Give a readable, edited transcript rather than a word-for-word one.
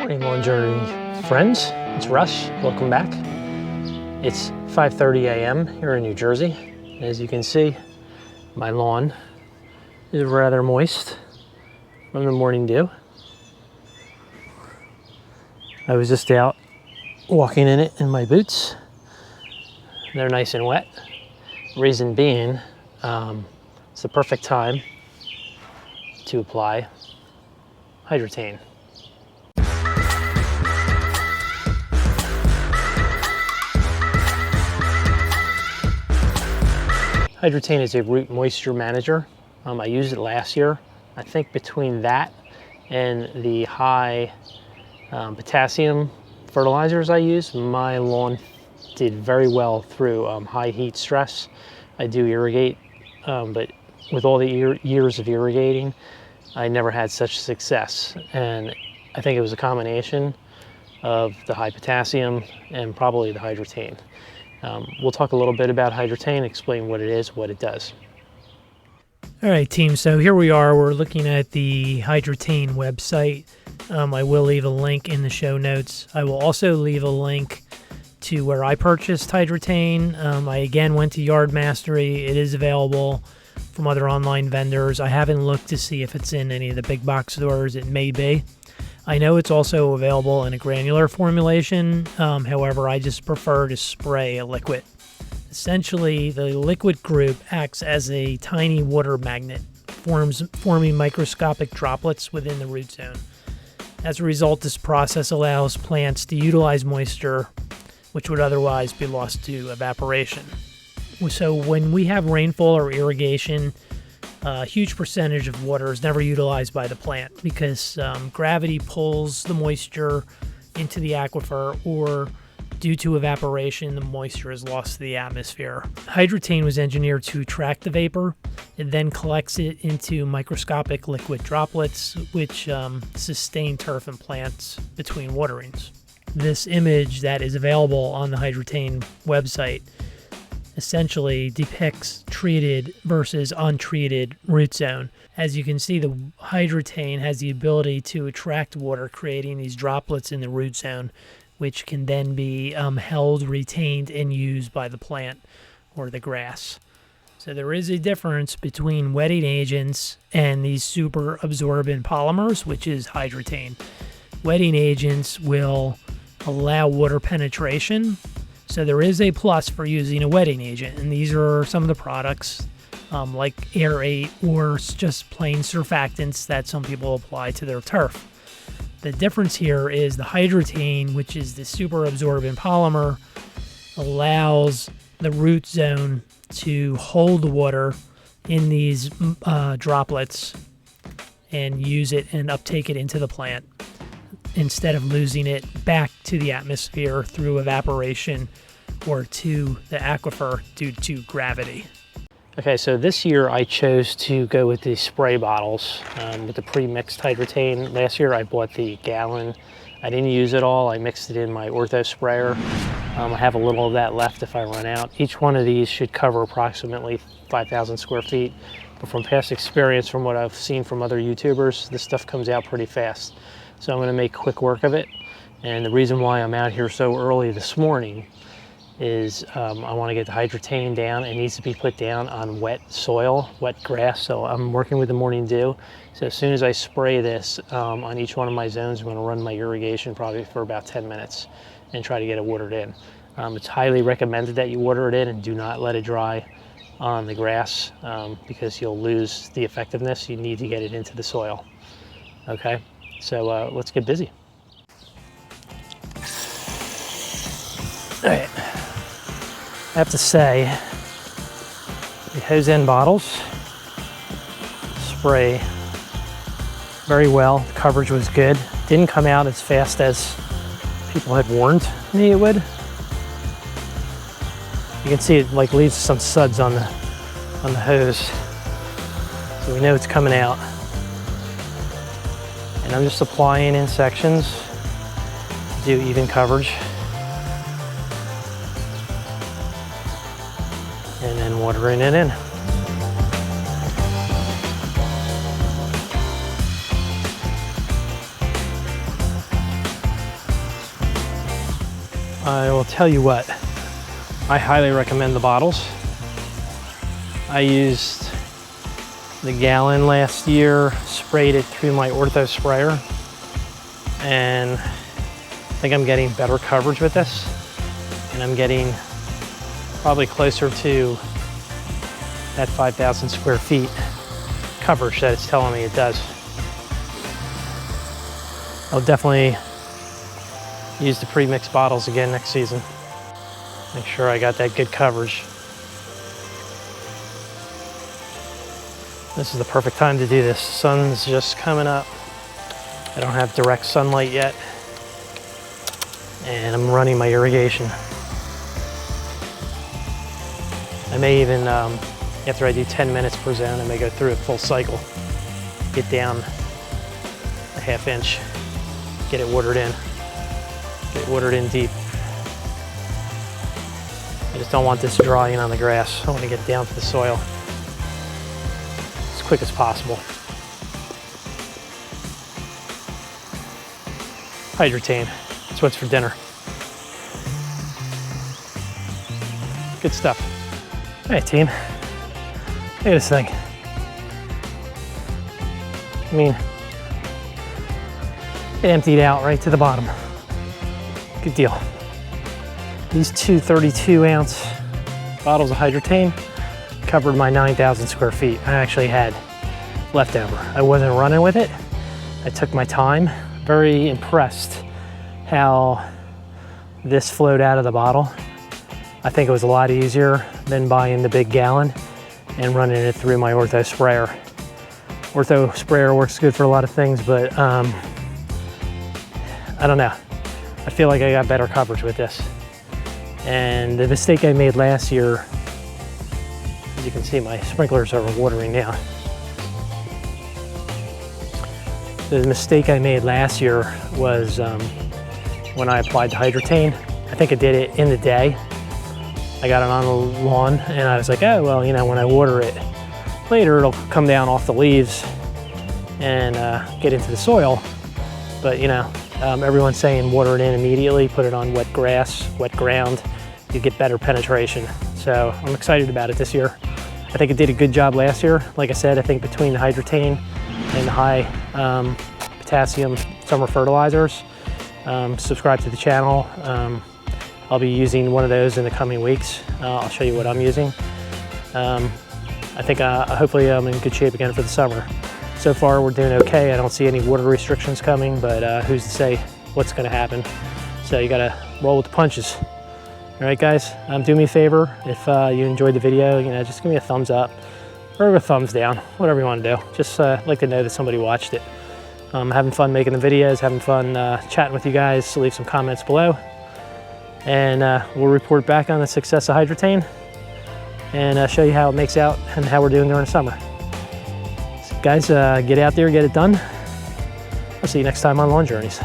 Morning lawn journey friends, it's Russ, welcome back. It's 5:30 a.m. here in New Jersey. As you can see, my lawn is rather moist from the morning dew. I was just out walking in it in my boots. They're nice and wet. Reason being, it's the perfect time to apply Hydretain. Hydretain is a root moisture manager. I used it last year. I think between that and the high potassium fertilizers I use, my lawn did very well through high heat stress. I do irrigate, but with all the years of irrigating, I never had such success. And I think it was a combination of the high potassium and probably the Hydretain. We'll talk a little bit about Hydretain, explain what it is, what it does. All right, team, so here we are. We're looking at the Hydretain website. I will leave a link in the show notes. I will also leave a link to where I purchased Hydretain. I again went to Yard Mastery. It is available from other online vendors. I haven't looked to see if it's in any of the big box stores. It may be. I know it's also available in a granular formulation. However, I just prefer to spray a liquid. Essentially, the liquid group acts as a tiny water magnet, forming microscopic droplets within the root zone. As a result, this process allows plants to utilize moisture, which would otherwise be lost to evaporation. So when we have rainfall or irrigation, a huge percentage of water is never utilized by the plant because gravity pulls the moisture into the aquifer, or due to evaporation, the moisture is lost to the atmosphere. Hydretain was engineered to attract the vapor. It then collects it into microscopic liquid droplets, which sustain turf and plants between waterings. This image that is available on the Hydretain website essentially depicts treated versus untreated root zone. As you can see, the Hydretain has the ability to attract water, creating these droplets in the root zone, which can then be held, retained, and used by the plant or the grass. So there is a difference between wetting agents and these super absorbent polymers, which is Hydretain. Wetting agents will allow water penetration. So there is a plus for using a wetting agent, and these are some of the products like Aerate or just plain surfactants that some people apply to their turf. The difference here is the Hydretain, which is the super absorbent polymer, allows the root zone to hold the water in these droplets and use it and uptake it into the plant, instead of losing it back to the atmosphere through evaporation or to the aquifer due to gravity. Okay, so this year I chose to go with the spray bottles with the pre-mixed Hydretain. Last year I bought the gallon. I didn't use it all. I mixed it in my ortho sprayer. I have a little of that left if I run out. Each one of these should cover approximately 5,000 square feet. But from past experience, from what I've seen from other YouTubers, this stuff comes out pretty fast. So I'm gonna make quick work of it. And the reason why I'm out here so early this morning is I want to get the Hydretain down. It needs to be put down on wet soil, wet grass. So I'm working with the morning dew. So as soon as I spray this on each one of my zones, I'm going to run my irrigation probably for about 10 minutes and try to get it watered in. It's highly recommended that you water it in and do not let it dry on the grass because you'll lose the effectiveness. You need to get it into the soil. Okay, so let's get busy. All right. I have to say, the hose end bottles spray very well. The coverage was good. Didn't come out as fast as people had warned me it would. You can see it like leaves some suds on the hose, so we know it's coming out. And I'm just applying in sections to do even coverage. And then watering it in. I will tell you what, I highly recommend the bottles. I used the gallon last year, sprayed it through my ortho sprayer, and I think I'm getting better coverage with this, and I'm getting probably closer to that 5,000 square feet coverage that it's telling me it does. I'll definitely use the pre-mixed bottles again next season. Make sure I got that good coverage. This is the perfect time to do this. The sun's just coming up. I don't have direct sunlight yet. And I'm running my irrigation. I may even, after I do 10 minutes per zone, I may go through a full cycle. Get down a ½ inch, get it watered in. Get it watered in deep. I just don't want this drying on the grass. I want to get down to the soil as quick as possible. Hydretain, that's what's for dinner. Good stuff. Hey team, look at this thing. I mean, it emptied out right to the bottom. Good deal. These two 32-ounce bottles of Hydretain covered my 9,000 square feet. I actually had leftover. I wasn't running with it. I took my time. Very impressed how this flowed out of the bottle. I think it was a lot easier than buying the big gallon and running it through my ortho sprayer. Ortho sprayer works good for a lot of things, but I don't know. I feel like I got better coverage with this. And the mistake I made last year, as you can see, my sprinklers are watering now. The mistake I made last year was when I applied the Hydretain. I think I did it in the day. I got it on the lawn and I was like, oh, well, you know, when I water it later, it'll come down off the leaves and get into the soil. But, you know, everyone's saying water it in immediately, put it on wet grass, wet ground, you get better penetration. So I'm excited about it this year. I think it did a good job last year. Like I said, I think between the Hydretain and the high potassium summer fertilizers, subscribe to the channel. I'll be using one of those in the coming weeks. I'll show you what I'm using. I think hopefully I'm in good shape again for the summer. So far we're doing okay. I don't see any water restrictions coming, but who's to say what's gonna happen. So you gotta roll with the punches. All right guys, do me a favor. If you enjoyed the video, you know, just give me a thumbs up or a thumbs down, whatever you wanna do. Just like to know that somebody watched it. Having fun making the videos, having fun chatting with you guys. So leave some comments below. And we'll report back on the success of Hydretain and show you how it makes out and how we're doing during the summer. So guys, get out there, get it done. I'll see you next time on Lawn Journeys.